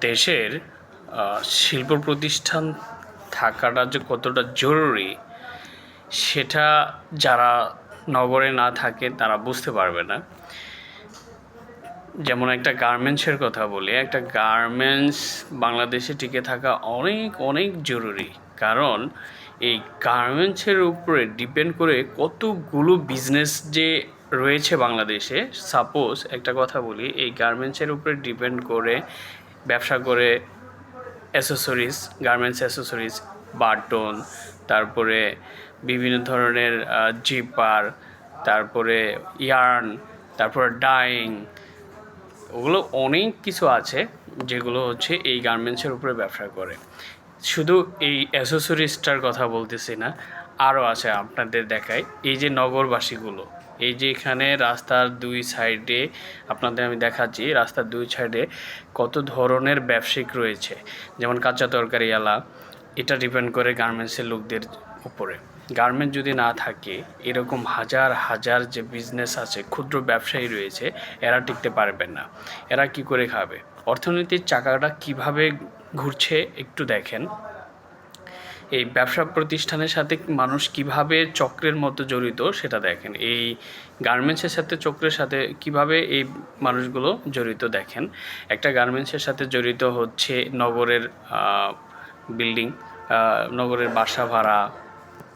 দেশের শিল্প প্রতিষ্ঠান থাকাটা যে কতটা জরুরি সেটা যারা নগরে না থাকে তারা বুঝতে পারবে না। যেমন একটা গার্মেন্টসের কথা বলি, একটা গার্মেন্টস বাংলাদেশে টিকে থাকা অনেক অনেক জরুরি। কারণ এই গার্মেন্টসের উপরে ডিপেন্ড করে কতগুলো বিজনেস যে রয়েছে বাংলাদেশে। সাপোজ একটা কথা বলি, এই গার্মেন্টসের উপরে ডিপেন্ড করে ব্যবসা করে অ্যাসেসরিজ, গার্মেন্টস অ্যাসেসরিজ, বাটন, তারপরে বিভিন্ন ধরনের জিপার, তারপরে ইয়ার্ন, তারপরে ডাইং, ওগুলো অনেক কিছু আছে যেগুলো হচ্ছে এই গার্মেন্টসের উপরে ব্যবসা করে। শুধু এই অ্যাসেসরিজটার কথা বলতেছি না, আরও আছে আপনাদের দেখায়। এই যে নগরবাসীগুলো, এই যে এখানে রাস্তার দুই সাইডে আপনাদের আমি দেখাচ্ছি, রাস্তার দুই সাইডে কত ধরনের ব্যবসায়িক রয়েছে। যেমন কাঁচা তরকারিওয়ালা, এটা ডিপেন্ড করে গার্মেন্টসের লোকদের উপরে। গার্মেন্ট যদি না থাকে, এরকম হাজার হাজার যে বিজনেস আছে, ক্ষুদ্র ব্যবসায়ী রয়েছে, এরা টিকতে পারবে না। এরা কি করে খাবে? অর্থনীতির চাকাটা কিভাবে ঘুরছে একটু দেখেন। এই ব্যবসা প্রতিষ্ঠানের সাথে মানুষ কিভাবে চক্রের মতো জড়িত সেটা দেখেন। এই গার্মেন্টসের সাথে চক্রের সাথে কিভাবে এই মানুষগুলো জড়িত দেখেন। একটা গার্মেন্টসের সাথে জড়িত হচ্ছে নগরের বিল্ডিং, নগরের বাসা ভাড়া,